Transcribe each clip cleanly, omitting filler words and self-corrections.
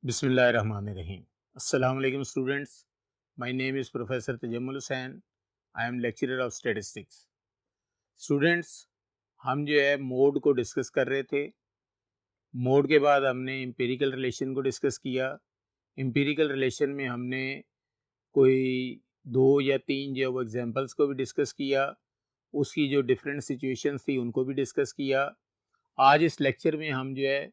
Bismillahirrahmanirrahim. Assalamu alaikum students. My name is Professor Tajammul Hussain. I am lecturer of statistics. Students, हम जो है mode को discuss कर रहे थे। मोड के बाद हमने एम्पिरिकल रिलेशन को डिस्कस किया। एम्पिरिकल रिलेशन में हमने कोई 2 या 3 जो वो एग्जांपल्स को भी डिस्कस किया। उसकी जो डिफरेंट सिचुएशंस थी उनको भी डिस्कस किया। आज इस लेक्चर में हम जो है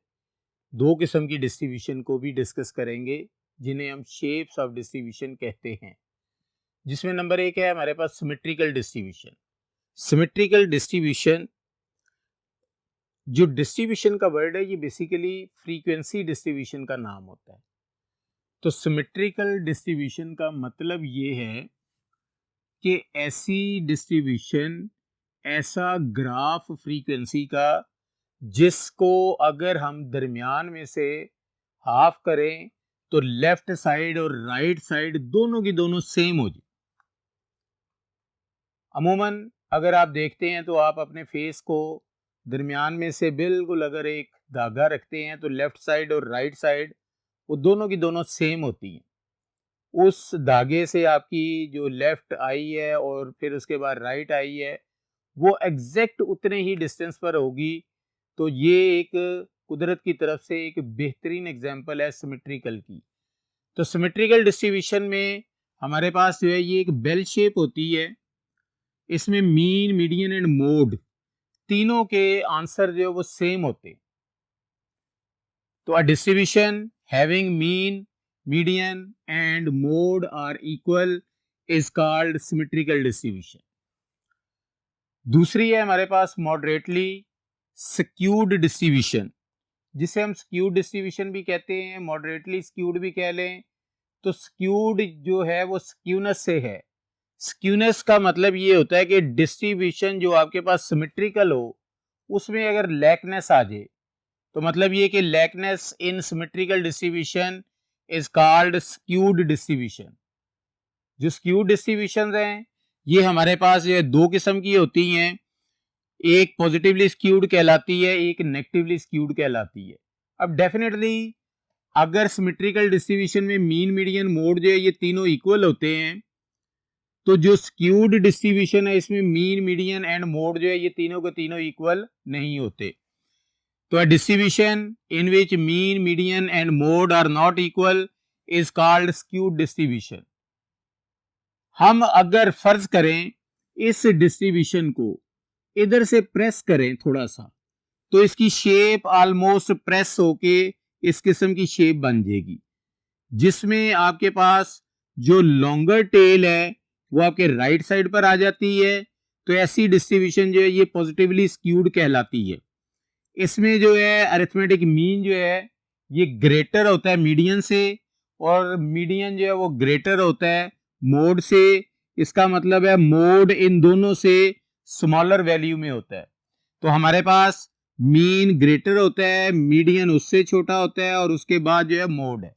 2 किस्म की डिस्ट्रीब्यूशन को भी डिस्कस करेंगे, जिन्हें हम शेप्स ऑफ डिस्ट्रीब्यूशन कहते हैं। जिसमें नंबर 1 है हमारे पास सिमेट्रिकल डिस्ट्रीब्यूशन। सिमेट्रिकल डिस्ट्रीब्यूशन, जो डिस्ट्रीब्यूशन का वर्ड है, ये बेसिकली फ्रीक्वेंसी डिस्ट्रीब्यूशन का नाम होता है। तो सिमेट्रिकल डिस्ट्रीब्यूशन का मतलब ये है कि ऐसी डिस्ट्रीब्यूशन, ऐसा ग्राफ फ्रीक्वेंसी का जिसको अगर हम दरमियान में से हाफ करें तो लेफ्ट साइड और राइट साइड दोनों की दोनों सेम हो जाए। अमूमन अगर आप देखते हैं तो आप अपने फेस को दरमियान में से बिल्कुल अगर एक धागा रखते हैं तो लेफ्ट साइड और राइट साइड वो दोनों की दोनों सेम होती हैं। उस धागे से आपकी जो लेफ्ट आई है और फिर उसके बाद राइट आई है वो एग्जैक्ट उतने ही डिस्टेंस पर होगी। तो ये एक कुदरत की तरफ से एक बेहतरीन एग्जांपल है सिमेट्रिकल की। तो सिमेट्रिकल डिस्ट्रीब्यूशन में हमारे पास जो है ये एक बेल शेप होती है। इसमें मीन, मीडियन एंड मोड तीनों के आंसर जो है वो सेम होते हैं। तो a distribution having mean, median and mode are equal is called symmetrical distribution. दूसरी है हमारे पास मॉडरेटली स्क्यूड डिस्ट्रीब्यूशन, जिसे हम स्क्यूड डिस्ट्रीब्यूशन भी कहते हैं, मॉडरेटली स्क्यूड भी कह लें। तो स्क्यूड जो है वो स्क्यूनेस से है। स्क्यूनेस का मतलब ये होता है कि डिस्ट्रीब्यूशन जो आपके पास सिमेट्रिकल हो उसमें अगर लैकनेस आ जाए, तो मतलब ये कि लैकनेस इन symmetrical distribution is called skewed distribution. जो स्क्यूड डिस्ट्रीब्यूशन हैं ये हमारे पास जो है 2 किस्म की होती हैं। एक पॉजिटिवली स्क्यूड कहलाती है, एक नेगेटिवली स्क्यूड कहलाती है। अब डेफिनेटली अगर सिमेट्रिकल डिस्ट्रीब्यूशन में मीन, मीडियन, मोड जो है ये तीनों इक्वल होते हैं, तो जो स्क्यूड डिस्ट्रीब्यूशन है इसमें मीन, मीडियन एंड मोड जो है ये तीनों के तीनों इक्वल नहीं होते। तो a distribution in which mean, median and mode are not equal is called skewed distribution. हम अगर फर्ज करें इस डिस्ट्रीब्यूशन को इधर से प्रेस करें थोड़ा सा, तो इसकी शेप ऑलमोस्ट प्रेस होके इस किस्म की शेप बन जाएगी, जिसमें आपके पास जो लॉन्गर टेल है वो आपके राइट साइड पर आ जाती है। तो ऐसी डिस्ट्रीब्यूशन जो है ये पॉजिटिवली स्क्यूड कहलाती है। इसमें जो है अरिथमेटिक मीन जो है ये ग्रेटर होता है मीडियन से, और मीडियन जो है वो ग्रेटर होता है मोड से। इसका मतलब है मोड इन दोनों से स्मॉलर वैल्यू में होता है। तो हमारे पास मीन ग्रेटर होता है, मीडियन उससे छोटा होता है, और उसके बाद जो है मोड है।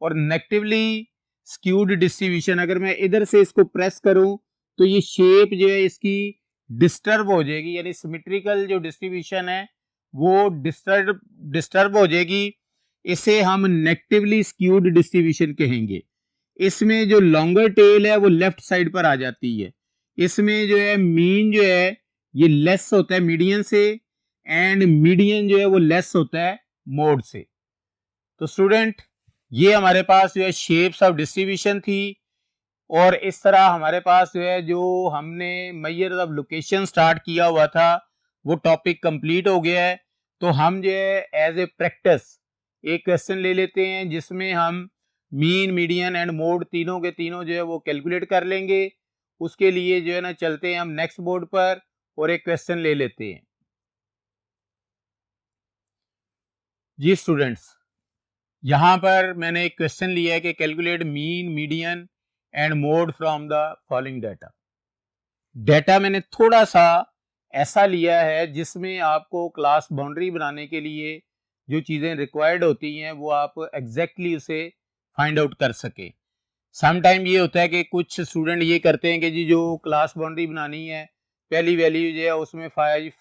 और नेगेटिवली स्क्यूड डिस्ट्रीब्यूशन, अगर मैं इधर से इसको प्रेस करूं तो ये शेप जो है इसकी डिस्टर्ब हो जाएगी, यानी सिमेट्रिकल जो डिस्ट्रीब्यूशन है वो डिस्टर्ब हो जाएगी। इसे हम नेगेटिवली स्क्यूड डिस्ट्रीब्यूशन कहेंगे। इसमें जो लॉन्गर टेल है वो लेफ्ट साइड पर आ जाती है। इसमें जो है मीन जो है ये लेस होता है मीडियन से, एंड मीडियन जो है वो लेस होता है मोड से। तो स्टूडेंट, ये हमारे पास जो है शेप्स ऑफ डिस्ट्रीब्यूशन थी, और इस तरह हमारे पास जो है जो हमने मेजर ऑफ लोकेशन स्टार्ट किया हुआ था वो टॉपिक कंप्लीट हो गया है। तो हम जो है एज ए प्रैक्टिस एक क्वेश्चन ले लेते हैं जिसमें हम मीन, मीडियन एंड मोड तीनों के तीनों जो है वो कैलकुलेट कर लेंगे। उसके लिए जो है ना चलते हैं हम नेक्स्ट बोर्ड पर और एक क्वेश्चन ले लेते हैं। जी स्टूडेंट्स, यहां पर मैंने एक क्वेश्चन लिया है कि calculate mean, median and mode from the following data. Data मैंने थोड़ा सा ऐसा लिया है जिसमें आपको क्लास बाउंड्री बनाने के लिए जो चीज़ें रिक्वायर्ड होती हैं वो आप एग्जैक्टली उसे फाइंड आउट कर सके। समटाइम ये होता है कि कुछ स्टूडेंट ये करते हैं कि जी जो क्लास बाउंड्री बनानी है पहली वैल्यू जो है उसमें 5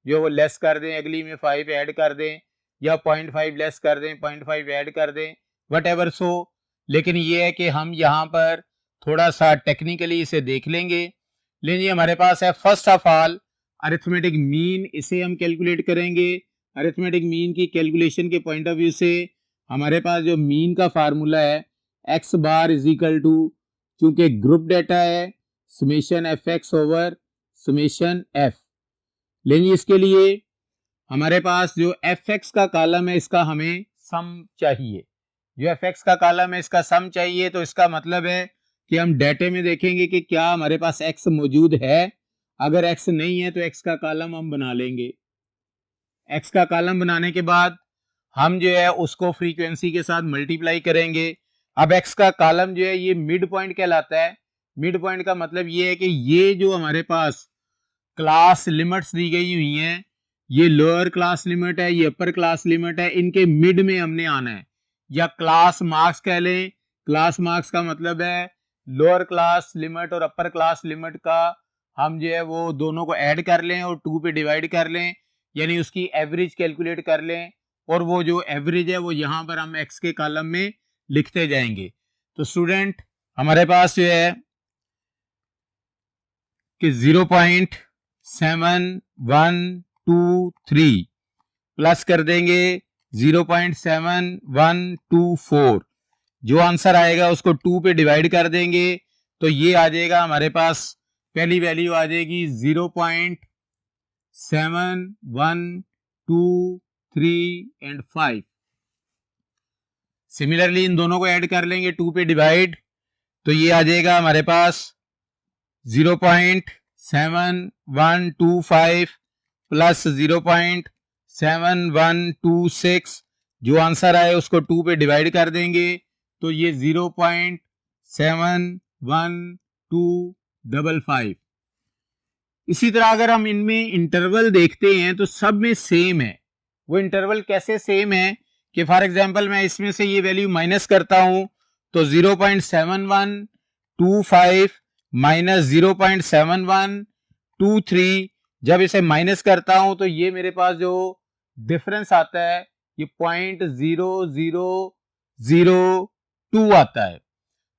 जो वो लेस कर दें, अगली में 5 ऐड कर दें, या 0.5 लेस कर दें, 0.5 ऐड कर दें, वट एवर सो। लेकिन ये है कि हम यहाँ पर थोड़ा सा टेक्निकली इसे देख लेंगे। लेकिन हमारे पास है first of all arithmetic mean, इसे हम कैलकुलेट करेंगे। अरिथमेटिक मीन की कैलकुलेशन के पॉइंट ऑफ व्यू से हमारे पास जो मीन का फार्मूला है X bar is equal to, चूंकि ग्रुप डेटा है, summation F X over summation F. लेकिन इसके लिए हमारे पास जो एफ एक्स का कॉलम है इसका हमें सम चाहिए। जो एफ एक्स का कॉलम है इसका सम चाहिए, तो इसका मतलब है कि हम डेटे में देखेंगे कि क्या हमारे पास एक्स मौजूद है। अगर एक्स नहीं है तो एक्स का कॉलम हम बना लेंगे। एक्स का कॉलम बनाने के बाद हम जो है उसको फ्रीक्वेंसी के साथ मल्टीप्लाई करेंगे। अब एक्स का कॉलम जो है ये मिड पॉइंट कहलाता है। मिड पॉइंट का मतलब ये है कि ये जो हमारे पास क्लास लिमिट्स दी गई हुई हैं, ये लोअर क्लास लिमिट है, ये अपर क्लास लिमिट है, इनके मिड में हमने आना है, या क्लास मार्क्स कह लें। क्लास मार्क्स का मतलब है लोअर क्लास लिमिट और अपर क्लास लिमिट का हम जो है वो दोनों को ऐड कर लें और 2 पे डिवाइड कर लें, यानी उसकी एवरेज कैलकुलेट कर लें, और वो जो एवरेज है वो यहाँ पर हम एक्स के कॉलम में लिखते जाएंगे। तो स्टूडेंट हमारे पास जो है कि 0.7123 प्लस कर देंगे 0.7124, जो आंसर आएगा उसको 2 पे डिवाइड कर देंगे, तो ये आ जाएगा हमारे पास पहली वैल्यू आ जाएगी 0.7123 एंड 5। सिमिलरली इन दोनों को ऐड कर लेंगे 2 पे डिवाइड, तो ये आ जाएगा हमारे पास 0.7125 प्लस 0.7126, जो आंसर आए उसको 2 पे डिवाइड कर देंगे, तो ये 0.71255। इसी तरह अगर हम इनमें इंटरवल देखते हैं तो सब में सेम है। वो इंटरवल कैसे सेम है कि फॉर एग्जांपल मैं इसमें से ये वैल्यू माइनस करता हूं, तो 0.7125 माइनस 0.7123, जब इसे माइनस करता हूं तो ये मेरे पास जो डिफरेंस आता है ये 0.0002 आता है।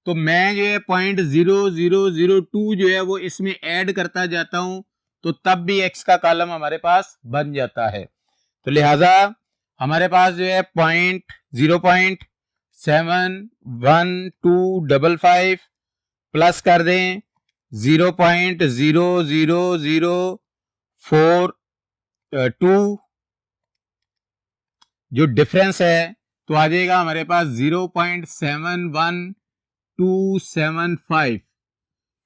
तो मैं जो है 0.0002 जो है वो इसमें ऐड करता जाता हूं, तो तब भी एक्स का कॉलम हमारे पास बन जाता है। तो लिहाजा हमारे पास जो है 0.71255 प्लस कर दें 0.00042, जो डिफरेंस है तो आ जाएगा हमारे पास 0.71275।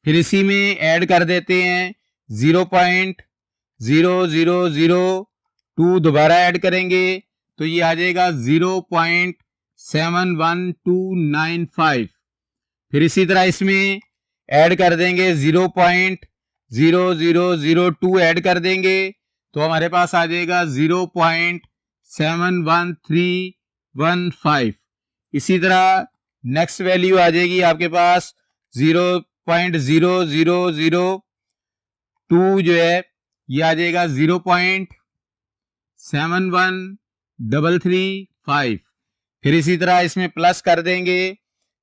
फिर इसी में ऐड कर देते हैं 0.0002, दोबारा ऐड करेंगे तो ये आ जाएगा 0.71295। फिर इसी तरह इसमें ऐड कर देंगे 0.0002 ऐड कर देंगे, तो हमारे पास आ जाएगा 0.71315। इसी तरह नेक्स्ट वैल्यू आ जाएगी आपके पास 0.0002 जो है ये आ जाएगा 0.71335। फिर इसी तरह इसमें प्लस कर देंगे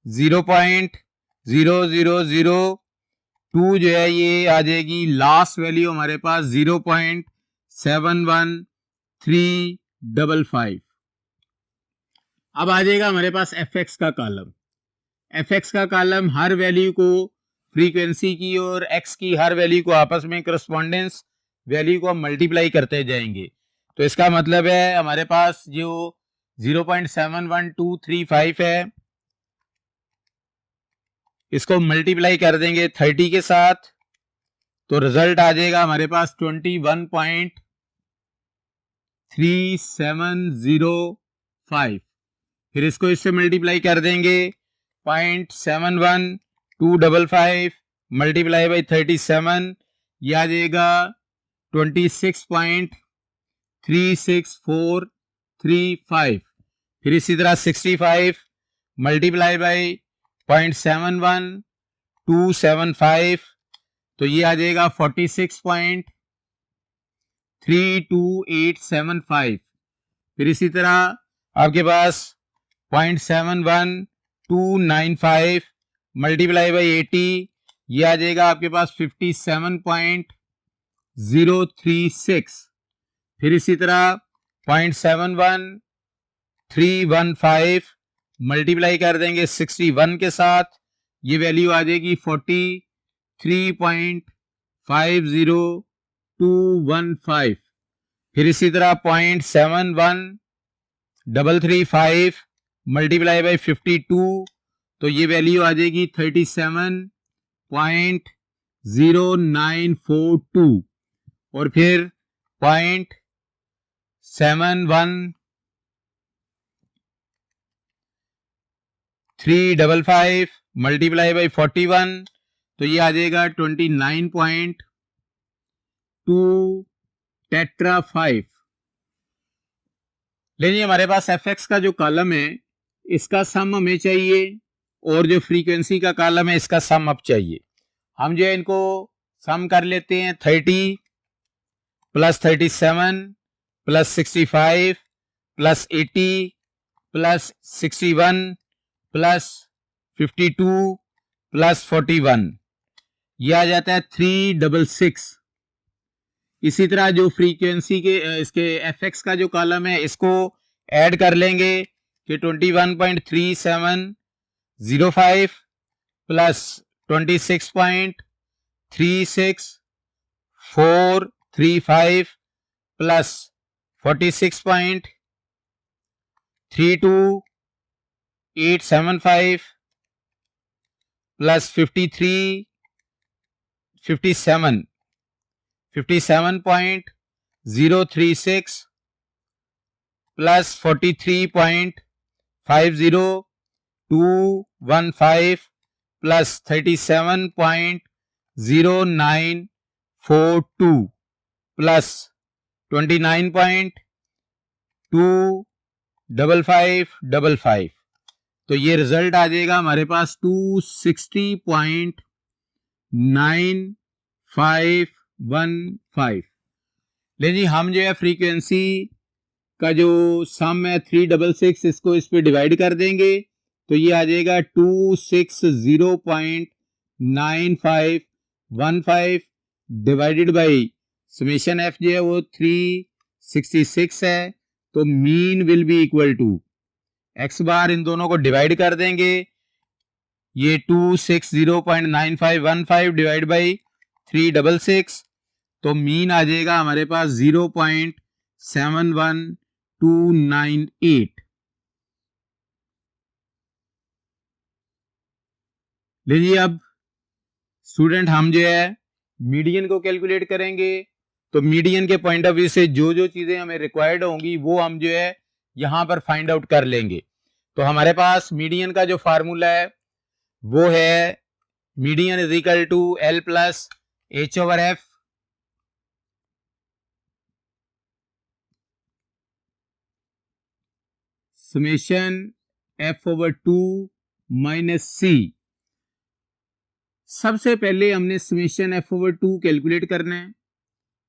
0.0002 जो है ये आ जाएगी लास्ट वैल्यू हमारे पास 0.71355। अब आ जाएगा हमारे पास एफ एक्स का कॉलम। एफ एक्स का कॉलम हर वैल्यू को फ्रीक्वेंसी की और एक्स की हर वैल्यू को आपस में करस्पॉन्डेंस वैल्यू को हम मल्टीप्लाई करते जाएंगे। तो इसका मतलब है हमारे पास जो 0.71235 है इसको मल्टीप्लाई कर देंगे 30 के साथ, तो रिजल्ट आ जाएगा हमारे पास 21.3705। फिर इसको इससे मल्टीप्लाई कर देंगे 0.71255 मल्टीप्लाई बाई 37, यह आ जाएगा 26.36435। फिर इसी तरह 65 मल्टीप्लाई बाई 0.71275, तो ये आ जाएगा 46.32875। फिर इसी तरह आपके पास 0.71295 मल्टीप्लाई बाई 80, ये आ जाएगा आपके पास 57.036। फिर इसी तरह 0.71315 मल्टीप्लाई कर देंगे 61 के साथ, ये वैल्यू आ जाएगी 43.50215। फिर इसी तरह 0.71335 मल्टीप्लाई बाई 52, तो ये वैल्यू आ जाएगी 37.0942। और फिर 0.71355 मल्टीप्लाई बाई 41, तो ये आ जाएगा 29.2 टेट्रा 5। लेकिन हमारे पास fx का जो कॉलम है इसका सम हमें चाहिए और जो फ्रीक्वेंसी का कॉलम है इसका सम अब चाहिए। हम जो है इनको सम कर लेते हैं। 30 plus 37 plus 65 plus 80 plus 61 plus 52 plus 41, यह आ जाता है 366। इसी तरह जो फ्रीक्वेंसी के इसके fx का जो कॉलम है इसको ऐड कर लेंगे कि 21.3705 plus 26.36435 plus 46.32875 plus 57.036 plus 43.50215 plus 37.0942 plus 29.25555, तो ये रिजल्ट आ जाएगा हमारे पास 260.9515। लेकिन हम जो है फ्रीक्वेंसी का जो सम है 366, इसको इस पे डिवाइड कर देंगे तो ये आ जाएगा 260.9515 डिवाइडेड बाई समेशन एफ जो है वो 366 है, तो mean will be equal to X bar, इन दोनों को डिवाइड कर देंगे, ये 260.9515 डिवाइड बाई 366, तो मीन आ जाएगा हमारे पास 0.71298। लीजिए अब स्टूडेंट हम जो है मीडियन को कैलकुलेट करेंगे। तो मीडियन के पॉइंट ऑफ व्यू से जो जो चीजें हमें रिक्वायर्ड होंगी वो हम जो है यहां पर फाइंड आउट कर लेंगे। तो हमारे पास मीडियन का जो फार्मूला है वो है median is equal to L plus H over F summation F over 2 minus C. सबसे पहले हमने समेशन एफ ओवर 2 कैलकुलेट करना है।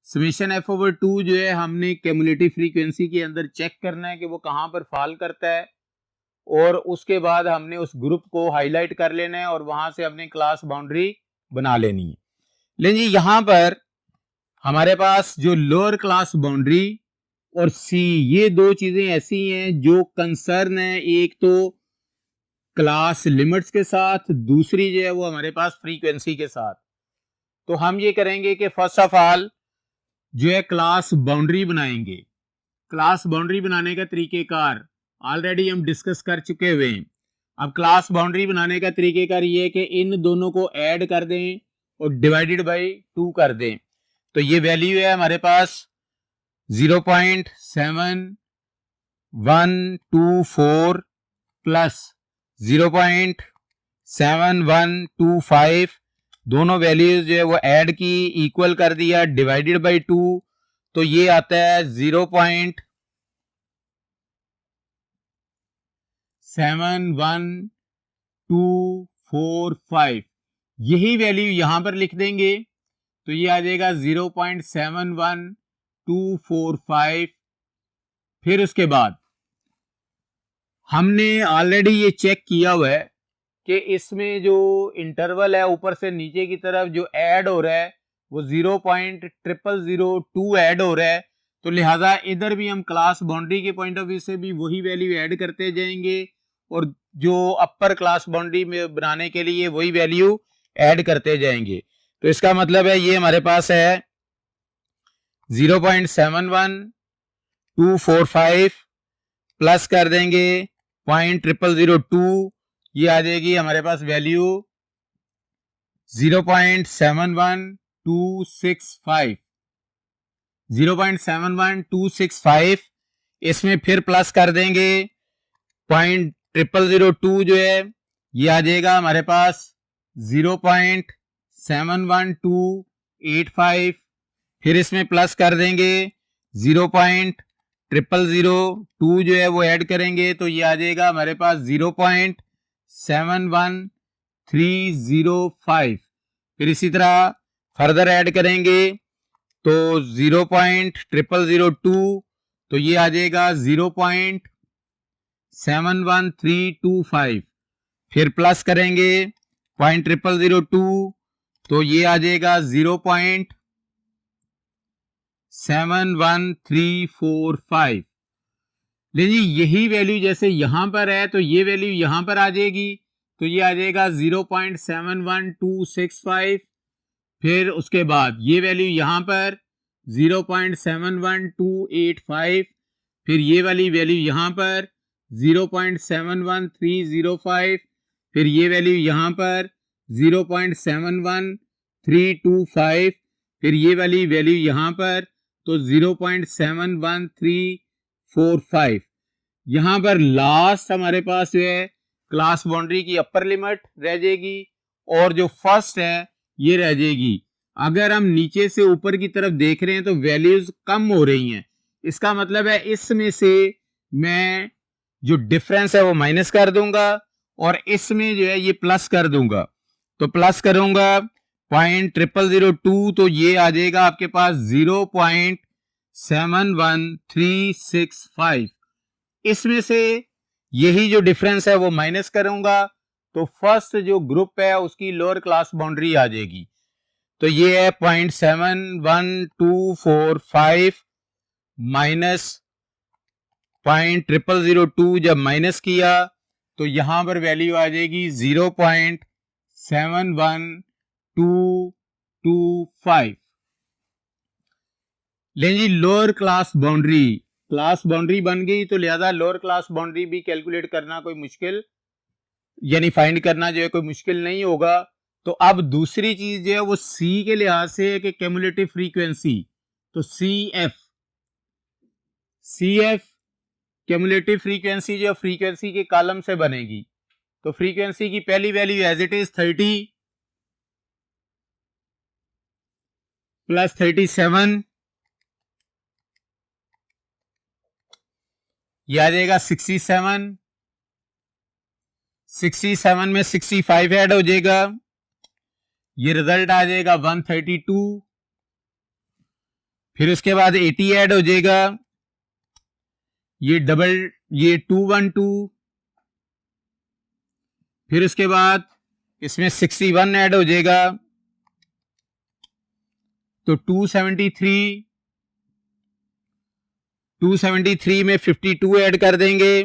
समेशन एफ ओवर 2 जो है हमने क्यूमुलेटिव फ्रीक्वेंसी के अंदर चेक करना है कि वो कहां पर फॉल करता है, और उसके बाद हमने उस ग्रुप को हाईलाइट कर लेना है और वहां से हमने क्लास बाउंड्री बना लेनी है। लेकिन यहां पर हमारे पास जो लोअर क्लास बाउंड्री और सी, ये दो चीजें ऐसी हैं जो कंसर्न है, एक तो क्लास लिमिट्स के साथ, दूसरी जो है वो हमारे पास फ्रीक्वेंसी के साथ। तो हम ये करेंगे कि फर्स्ट ऑफ ऑल जो है क्लास बाउंड्री बनाएंगे। क्लास बाउंड्री बनाने का तरीकेकार ऑलरेडी हम डिस्कस कर चुके हुए हैं। अब क्लास बाउंड्री बनाने का तरीकेकार ये है कि इन दोनों को ऐड कर दें और डिवाइडेड बाय 2 कर दें, तो ये वैल्यू है हमारे पास 0.7124 प्लस 0.7125, दोनों वैल्यूज जो है वो ऐड की, इक्वल कर दिया, डिवाइडेड बाय 2, तो ये आता है 0.71245। यही वैल्यू यहां पर लिख देंगे तो ये आ जाएगा 0.71245। फिर उसके बाद हमने ऑलरेडी ये चेक किया हुआ है कि इसमें जो इंटरवल है ऊपर से नीचे की तरफ जो ऐड हो रहा है वो 0.0002 ऐड हो रहा है, तो लिहाजा इधर भी हम क्लास बाउंड्री के पॉइंट ऑफ व्यू से भी वही वैल्यू ऐड करते जाएंगे और जो अपर क्लास बाउंड्री में बनाने के लिए वही वैल्यू ऐड करते जाएंगे। तो इसका मतलब है ये हमारे पास है 0.71245 प्लस कर देंगे 0.0002, ये आ जाएगी हमारे पास वैल्यू 0.71265 0.71265। इसमें फिर प्लस कर देंगे 0.0002 जो है ये आ जाएगा हमारे पास 0.71285। फिर इसमें प्लस कर देंगे 0.0002 जो है वो ऐड करेंगे तो ये आ जाएगा हमारे पास 0.71305। फिर इसी तरह फर्दर ऐड करेंगे तो 0.0002 तो ये आ जाएगा 0.71325। फिर प्लस करेंगे 0.0002 तो ये आ जाएगा 0.71345। लेकिन यही वैल्यू जैसे यहां पर है तो ये वैल्यू यहां पर आ जाएगी, तो ये आ जाएगा 0.71265। फिर उसके बाद ये वैल्यू यहां पर 0.71285। फिर ये वाली वैल्यू यहां पर 0.71305। फिर ये वैल्यू यहां पर 0.71325। फिर ये वाली वैल्यू यहां पर तो 0.71345। यहां पर लास्ट हमारे पास जो है क्लास बाउंड्री की अपर लिमिट रह जाएगी और जो फर्स्ट है ये रह जाएगी। अगर हम नीचे से ऊपर की तरफ देख रहे हैं तो वैल्यूज कम हो रही हैं, इसका मतलब है इसमें से मैं जो डिफरेंस है वो माइनस कर दूंगा और इसमें जो है ये प्लस कर दूंगा। तो प्लस करूंगा 0.0002 तो ये आ जाएगा आपके पास 0.71365। इसमें से यही जो डिफरेंस है वो माइनस करूंगा तो फर्स्ट जो ग्रुप है उसकी लोअर क्लास बाउंड्री आ जाएगी। तो ये है 0.71245 माइनस 0.0002। जब माइनस किया तो यहां पर वैल्यू आ जाएगी 0.71225। लेकिन जी लोअर क्लास बाउंड्री बन गई तो लिहाजा लोअर क्लास बाउंड्री भी कैलकुलेट करना कोई मुश्किल यानी फाइंड करना जो है कोई मुश्किल नहीं होगा। तो अब दूसरी चीज जो है वो सी के लिहाज से है कि क्यूमुलेटिव फ्रीक्वेंसी, तो सी एफ क्यूमुलेटिव फ्रीक्वेंसी जो फ्रीक्वेंसी के कॉलम से बनेगी। तो फ्रीक्वेंसी की पहली value as it is 30 plus 37 ये आ जाएगा 67 में 65 ऐड हो जाएगा, ये रिजल्ट आ जाएगा 132। फिर उसके बाद 80 ऐड हो जाएगा, ये 212। फिर उसके बाद इसमें 61 ऐड हो जाएगा तो 273 में 52 ऐड कर देंगे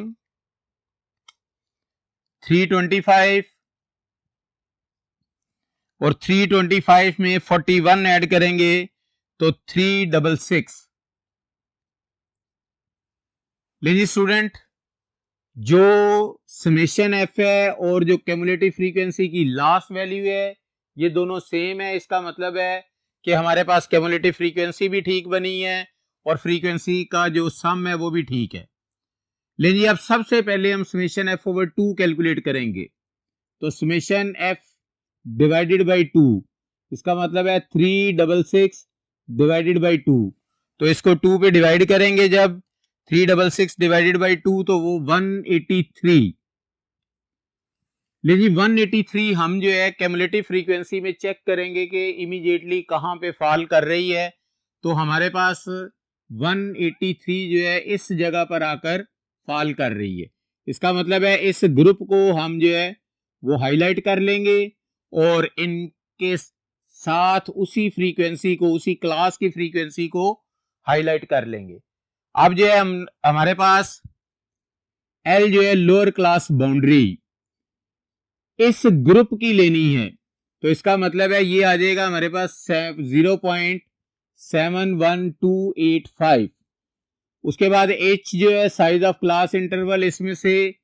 325 और 325 में 41 ऐड करेंगे तो 366। लीजिए स्टूडेंट, जो समेशन एफ है और जो क्यूमुलेटिव फ्रीक्वेंसी की लास्ट वैल्यू है ये दोनों सेम है। इसका मतलब है कि हमारे पास क्यूमुलेटिव फ्रीक्वेंसी भी ठीक बनी है और फ्रीक्वेंसी का जो सम है वो भी ठीक है। लेकिन अब सबसे पहले हम समेशन एफ ओवर 2 कैलकुलेट करेंगे। तो समेशन एफ डिवाइडेड बाई 2, इसका मतलब है 366 डिवाइडेड बाई 2। तो इसको 2 पे डिवाइड करेंगे जब 366 डिवाइडेड बाई 2 तो वो 183। लेकिन 183 हम जो है क्यूमुलेटिव फ्रीक्वेंसी में चेक करेंगे कि इमीडिएटली कहां पे फॉल कर रही है। तो हमारे पास 183 जो है इस जगह पर आकर फॉल कर रही है। इसका मतलब है इस ग्रुप को हम जो है वो हाईलाइट कर लेंगे और इनके साथ उसी फ्रीक्वेंसी को, उसी क्लास की फ्रीक्वेंसी को हाईलाइट कर लेंगे। अब जो है हमारे पास एल जो है लोअर क्लास बाउंड्री इस ग्रुप की लेनी है, तो इसका मतलब है ये आ जाएगा हमारे पास 0.71285। उसके बाद एच जो है साइज ऑफ क्लास इंटरवल, इसमें से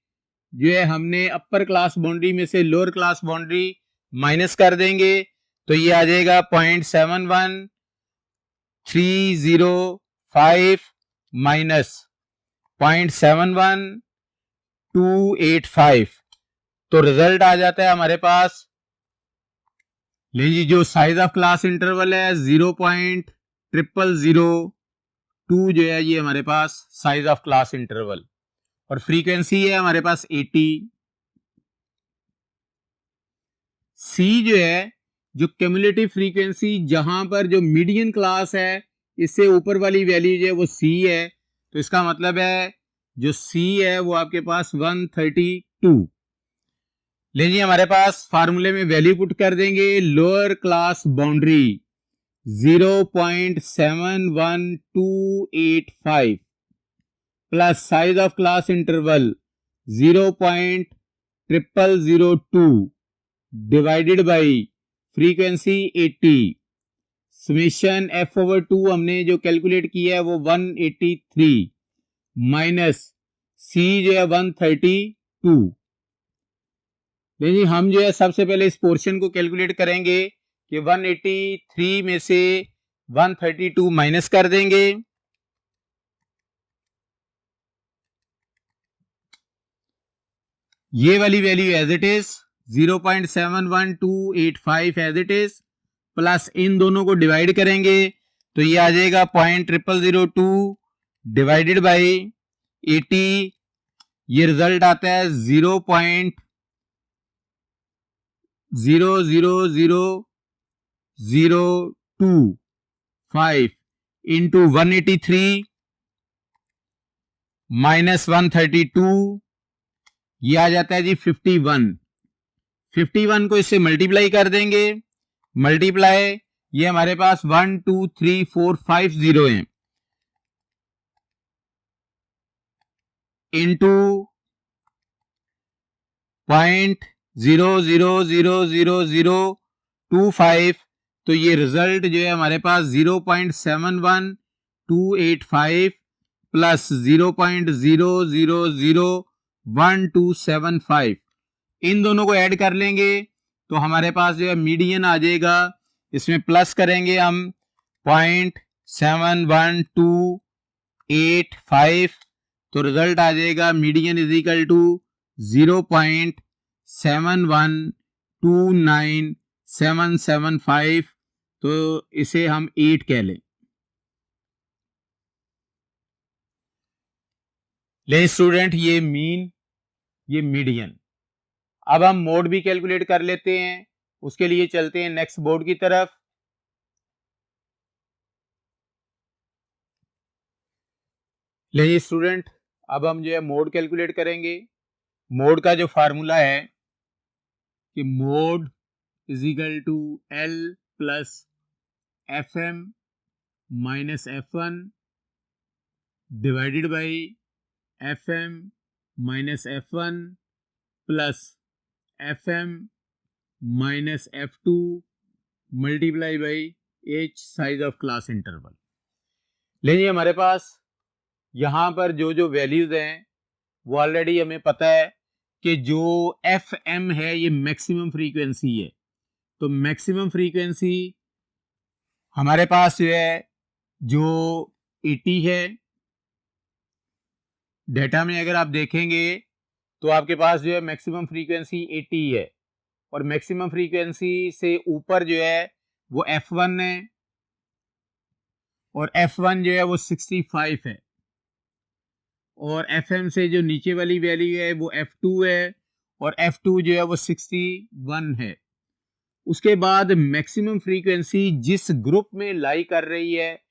जो है हमने अपर क्लास बाउंड्री में से लोअर क्लास बाउंड्री माइनस कर देंगे, तो ये आ जाएगा 0.71305 माइनस 0.71285, तो रिजल्ट आ जाता है हमारे पास, लीजिए जो साइज ऑफ क्लास इंटरवल है 0.0002 जो है ये हमारे पास साइज ऑफ क्लास इंटरवल, और फ्रीक्वेंसी है हमारे पास 80। सी जो है जो क्यूमुलेटिव फ्रीक्वेंसी जहां पर जो मीडियन क्लास है इससे ऊपर वाली वैल्यू जो है वो सी है, तो इसका मतलब है जो सी है वो आपके पास 132। लीजिए हमारे पास फार्मूले में वैल्यू पुट कर देंगे, lower class boundary 0.71285 plus size of class interval 0.0002 divided by frequency 80, summation f over 2 हमने जो कैलकुलेट किया है वो 183 माइनस c जो है 132। देखिए हम जो है सबसे पहले इस पोर्शन को कैलकुलेट करेंगे कि 183 में से 132 माइनस कर देंगे, ये वाली value as it is 0.71285 as it is, plus इन दोनों को डिवाइड करेंगे तो ये आ जाएगा 0.0002 डिवाइडेड बाई 80, ये रिजल्ट आता है 0.000025 इंटू 183 माइनस 132, ये आ जाता है जी 51 को इससे मल्टीप्लाई कर देंगे, मल्टीप्लाई ये हमारे पास 1 2 3 4 5 0 है, इंटू 0.000025, तो ये रिजल्ट जो है हमारे पास 0.71285 प्लस 0.000125, इन दोनों को ऐड कर लेंगे तो हमारे पास जो है मीडियन आ जाएगा, इसमें प्लस करेंगे हम 0.71285, तो रिजल्ट आ जाएगा मीडियन इज इक्वल टू 0.7129775, तो इसे हम 8 कह लें। ले स्टूडेंट ये मीन, ये मीडियन। अब हम मोड भी कैलकुलेट कर लेते हैं, उसके लिए चलते हैं नेक्स्ट बोर्ड की तरफ। ले स्टूडेंट अब हम जो है मोड कैलकुलेट करेंगे। मोड का जो फार्मूला है कि mode is equal to L plus F M minus F1 divided by F M minus F1 plus F M minus F2 multiply by H size of class interval. लेकिन हमारे पास यहां पर जो जो वैल्यूज हैं वो ऑलरेडी हमें पता है कि जो एफ एम है ये मैक्सिमम फ्रीक्वेंसी है, तो मैक्सिमम फ्रीक्वेंसी हमारे पास जो है जो 80 है, डेटा में अगर आप देखेंगे तो आपके पास जो है मैक्सिमम फ्रीक्वेंसी 80 है, और मैक्सिमम फ्रीक्वेंसी से ऊपर जो है वो F1 है, और F1 जो है वो 65 है, और FM से जो नीचे वाली वैल्यू है वो F2 है, और F2 जो है वो 61 है। उसके बाद मैक्सिमम फ्रीक्वेंसी जिस ग्रुप में लाई कर रही है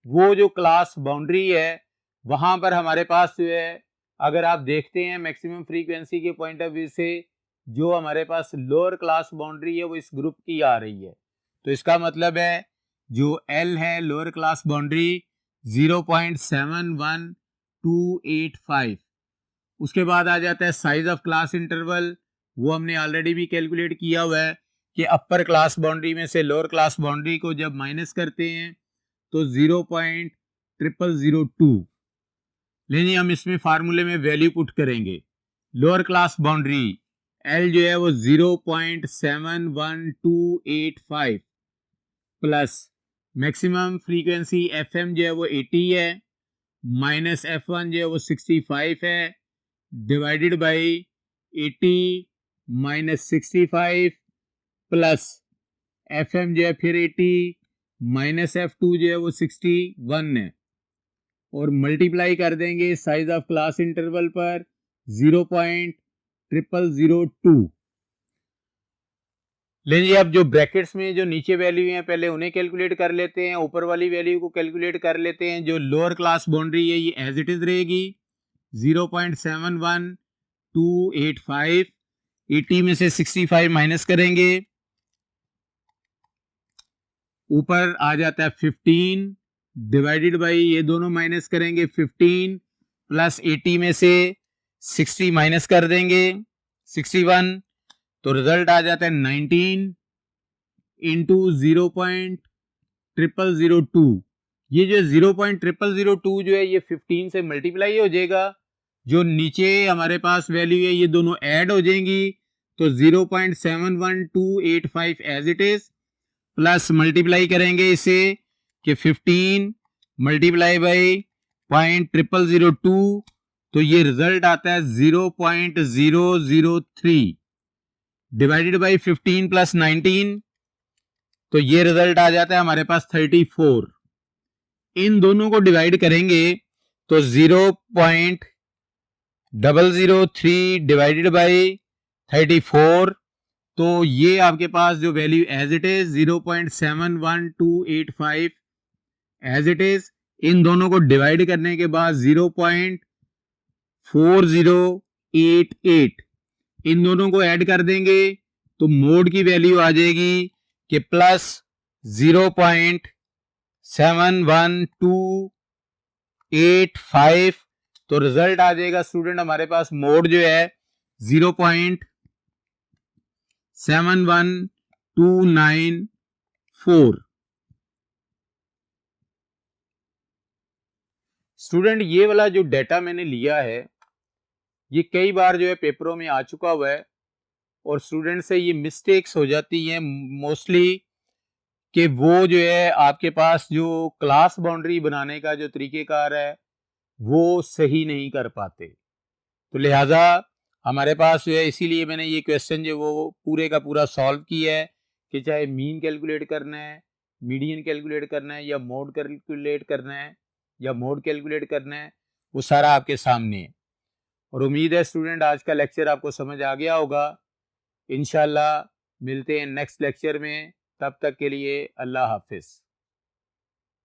वो जो क्लास बाउंड्री है वहां पर हमारे पास जो है, अगर आप देखते हैं मैक्सिमम फ्रीक्वेंसी के पॉइंट ऑफ व्यू से, जो हमारे पास लोअर क्लास बाउंड्री है वो इस ग्रुप की आ रही है। तो इसका मतलब है जो L है लोअर क्लास बाउंड्री 0.71285। उसके बाद आ जाता है साइज ऑफ क्लास इंटरवल, वो हमने ऑलरेडी भी कैलकुलेट किया हुआ है कि अपर क्लास बाउंड्री में से लोअर क्लास बाउंड्री को जब माइनस करते हैं तो 0.0002। लेकिन हम इसमें फार्मूले में वैल्यू पुट करेंगे। लोअर क्लास बाउंड्री L जो है वो 0.71285 प्लस मैक्सिमम फ्रीक्वेंसी FM जो है वो 80 है, माइनस F1 जो है वो 65 है, divided by 80 minus 65 plus FM जो है फिर 80 माइनस F2 जो है वो 61 है, और मल्टीप्लाई कर देंगे साइज ऑफ क्लास इंटरवल पर 0.0002। लेकिन अब जो ब्रैकेट्स में जो नीचे वैल्यू हैं पहले उन्हें कैलकुलेट कर लेते हैं, ऊपर वाली वैल्यू को कैलकुलेट कर लेते हैं। जो लोअर क्लास बाउंड्री है ये एज इट इज रहेगी 0.71285, 80 में से 65 माइनस करेंगे, ऊपर आ जाता है 15 डिवाइडेड बाई ये दोनों माइनस करेंगे 15 प्लस 80 में से 60 माइनस कर देंगे 61, तो रिजल्ट आ जाता है 19 इंटू 0.0002। ये जो 0.0002 जो है ये 15 से मल्टीप्लाई हो जाएगा, जो नीचे हमारे पास वैल्यू है ये दोनों ऐड हो जाएंगी, तो 0.71285 as it is plus multiply करेंगे इसे कि 15 मल्टीप्लाई बाई 0.0002, तो ये रिजल्ट आता है 0.003 डिवाइडेड बाई 15 प्लस 19, तो ये रिजल्ट आ जाता है हमारे पास 34। इन दोनों को डिवाइड करेंगे तो 0.003 डिवाइडेड बाई 34, तो ये आपके पास जो value as it is 0.71285 as it is, इन दोनों को डिवाइड करने के बाद 0.4088, इन दोनों को ऐड कर देंगे तो मोड की वैल्यू आ जाएगी कि प्लस 0.71285, तो रिजल्ट आ जाएगा स्टूडेंट हमारे पास मोड जो है 0.71294। स्टूडेंट ये वाला जो डेटा मैंने लिया है ये कई बार जो है पेपरों में आ चुका हुआ है, और स्टूडेंट से ये मिस्टेक्स हो जाती हैं मोस्टली कि वो जो है आपके पास जो क्लास बाउंड्री बनाने का जो तरीकेकार है वो सही नहीं कर पाते। तो लिहाजा हमारे पास जो है, इसीलिए मैंने ये क्वेश्चन जो वो पूरे का पूरा सॉल्व किया है कि चाहे मीन कैलकुलेट करना है, मीडियन कैलकुलेट करना है, या मोड कैलकुलेट करना है, या मोड कैलकुलेट करना है, वो सारा आपके सामने है। और उम्मीद है स्टूडेंट आज का लेक्चर आपको समझ आ गया होगा। इंशाल्लाह मिलते हैं नेक्स्ट लेक्चर में, तब तक के लिए अल्लाह हाफिज।